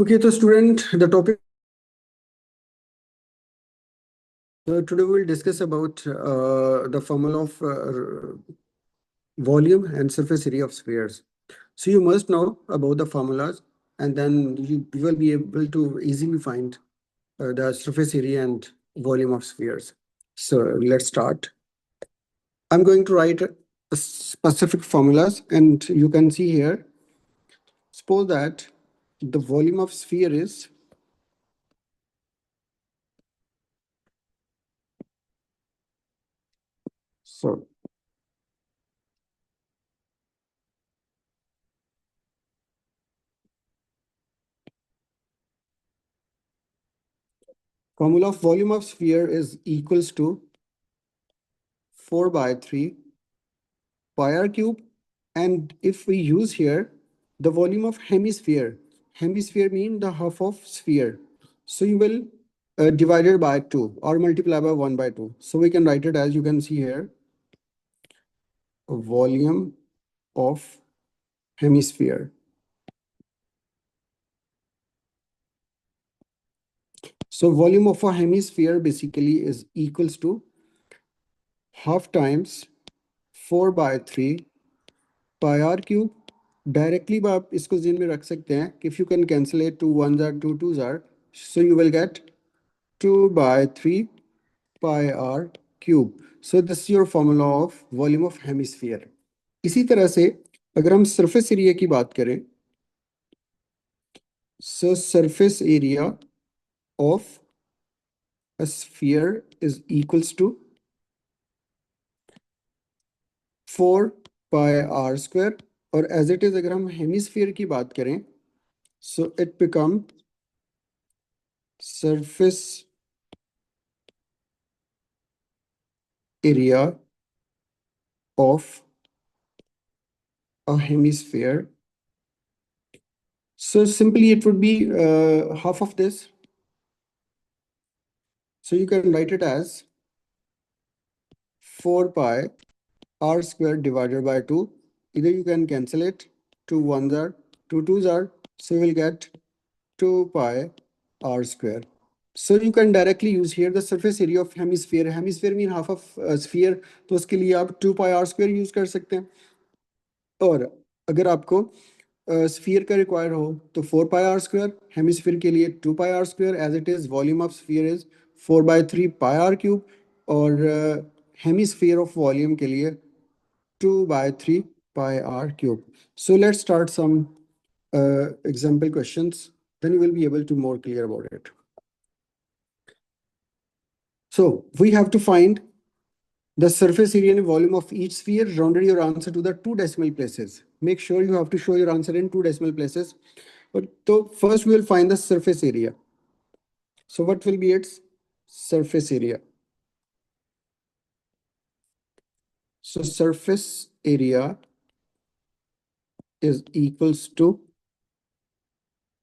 Okay, so student, the topic today we'll discuss about the formula of volume and surface area of spheres. So you must know about the formulas, and then you will be able to easily find the surface area and volume of spheres. So let's start. I'm going to write specific formulas, and you can see here. Suppose that the volume of sphere is so. Formula of volume of sphere is equals to 4 by 3 pi r cube. And if we use here the volume of hemisphere mean the half of sphere. So you will divide it by 2 or multiply by 1 by 2. So we can write it as you can see here, volume of hemisphere. So volume of a hemisphere basically is equals to half times 4 by 3 pi r cube. Directly आप इसको जेन में रख सकते हैं कि if you can cancel it to one jar two two jar so you will get 2 by 3 pi r cube. So this is your formula of volume of hemisphere. इसी तरह से अगर हम surface area की बात करें, so surface area of a sphere is equals to 4 pi r square. और as it is अगर हम hemisphere की बात करें, so it become surface area of a hemisphere. So simply it would be half of this. So you can write it as 4 pi r square divided by 2. Either you can cancel it, 2 ones are, 2 twos are, so you will get 2 pi r square. So you can directly use here the surface area of hemisphere. Hemisphere mean half of sphere, तो उसके लिए आप 2 pi r square use कर सकते हैं. और अगर आपको स्फीयर का रिक्वायर हो तो 4 पाई आर स्क्वायर, हेमिस्फीयर के लिए 2 pi r square, as it is volume of sphere is 4 by 3 pi r cube. और हेमिस्फीयर ऑफ वॉल्यूम के लिए 2 by 3 pi r cube. So let's start some example questions, then you will be able to more clear about it. So we have to find the surface area and volume of each sphere. Rounded your answer to the 2 decimal places. Make sure you have to show your answer in 2 decimal places. But so first we will find the surface area. So what will be its surface area? So surface area is equals to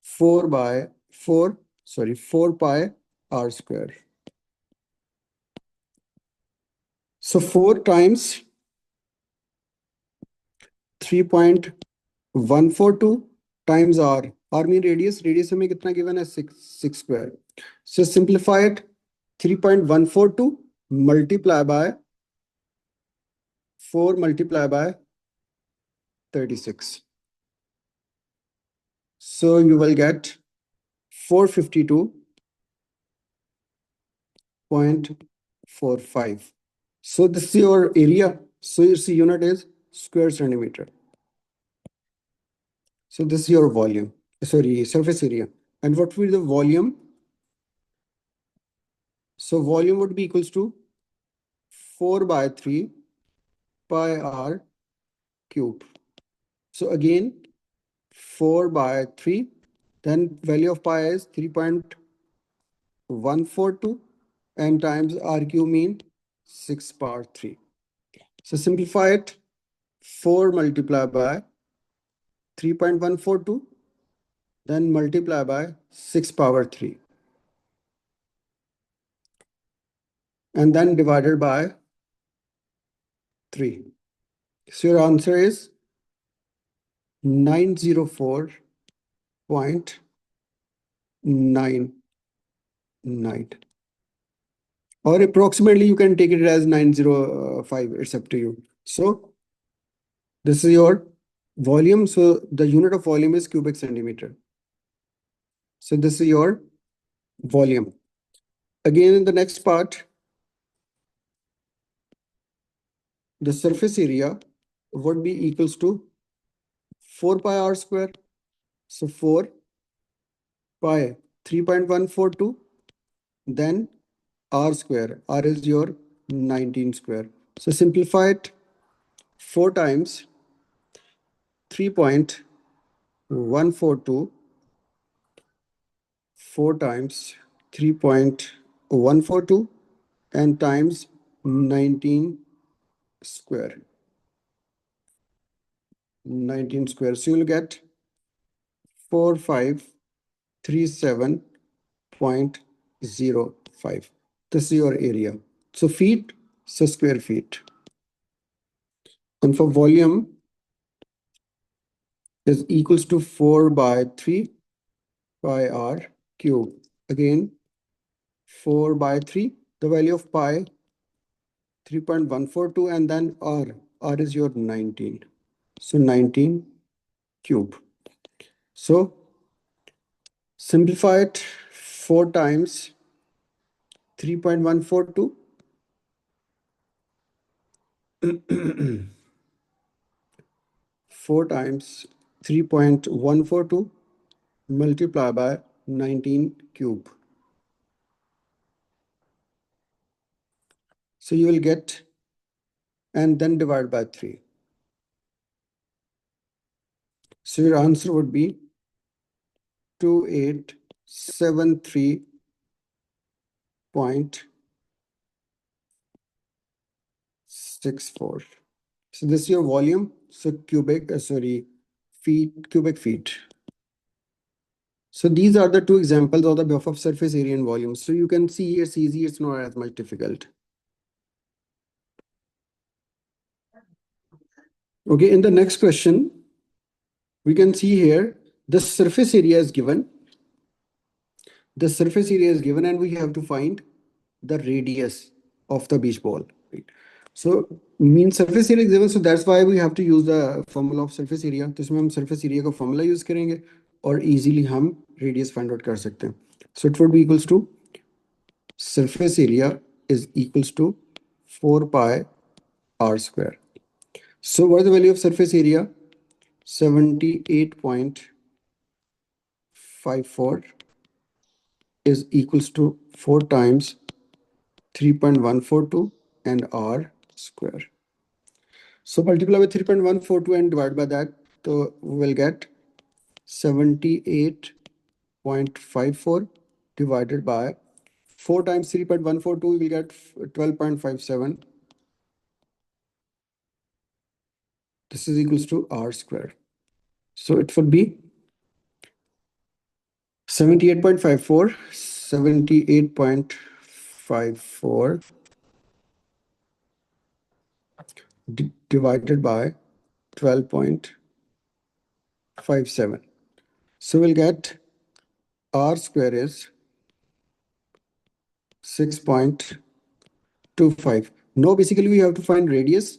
4 pi r square. So 4 times 3.142 times r. R mean radius. Radius हमें कितना given है? 6 square. So simplify it. 3.142 multiply by 4 multiply by 36. So you will get 452.45. So this is your area. So its unit is square centimeter. So this is your volume. Sorry, surface area. And what will be the volume? So volume would be equals to 4 by 3 pi r cube. So again, 4 by 3, then value of pi is 3.142 and times r cube mean 6 power 3. So simplify it. 4 multiply by 3.142, then multiply by 6 power 3. And then divided by 3. So your answer is 904.9 9 9, or approximately you can take it as 905. It's up to you. So this is your volume. So the unit of volume is cubic centimeter. So this is your volume. Again, in the next part, the surface area would be equals to 4 pi r square. So 4 pi 3.142, then r square. R is your 19 square. So simplify it. 4 times 3.142, 4 times 3.142, and times 19 square. 19 square. So you'll get 4537.05. This is your area. So feet, so square feet. And for volume is equals to 4 by 3 pi r cube. Again, 4 by 3, the value of pi 3.142, and then r. R is your 19. So 19 cube. So simplify it. 4 times 3.142. 4 times 3.142 multiply by 19 cube. So you will get, and then divide by 3. So your answer would be 2873.64. So this is your volume. So cubic feet. So these are the two examples of the buffer surface area and volume. So you can see it's easy, it's not as much difficult. Okay, in the next question, we can see here the surface area is given. The surface area is given, and we have to find the radius of the beach ball. Right? So mean surface area is given, so that's why we have to use the formula of surface area. तो इसमें हम surface area का formula use करेंगे और easily हम radius find out कर सकते हैं. So it would be equals to surface area is equals to 4 pi r square. So what is the value of surface area? 78.54 is equals to 4 times 3.142 and r square. So multiply with 3.142 and divide by that, so we will get 78.54 divided by 4 times 3.142, we will get 12.57. This is equals to r square. So it would be 78.54, 78.54 divided by 12.57. So we'll get r square is 6.25. Now basically we have to find radius.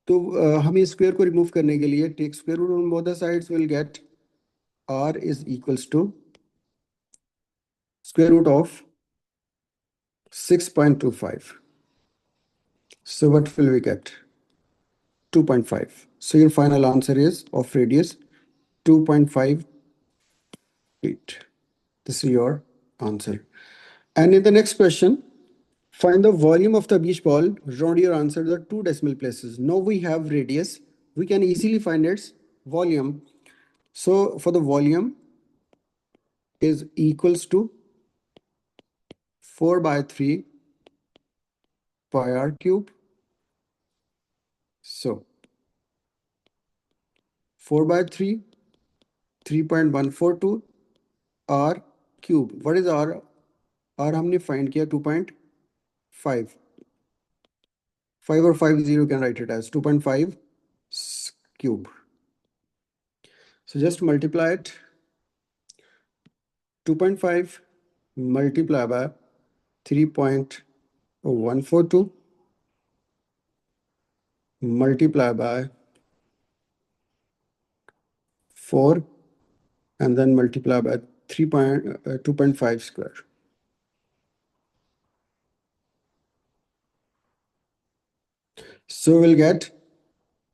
तो हम इस square को remove करने के लिए take square root on both the sides, will get r is equals to square root of 6.25. So what will we get? 2.5. So your final answer is of radius 2.5 feet. This is your answer. And in the next question, find the volume of the beach ball. Round your answer the 2 decimal places. Now we have radius. We can easily find its volume. So for the volume is equals to 4 by 3 pi r cube. So 4 by 3, 3.142 r cube. What is r? R हमने find किया 2.5. 5 or 50 you can write it as 2.5 cube. So just multiply it. 2.5 multiply by 3.142 multiply by 4 and then multiply by 2.5 square. So we'll get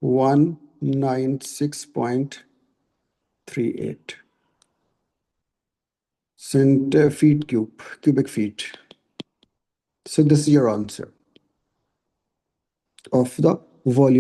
196.38 feet cubic feet. So this is your answer of the volume.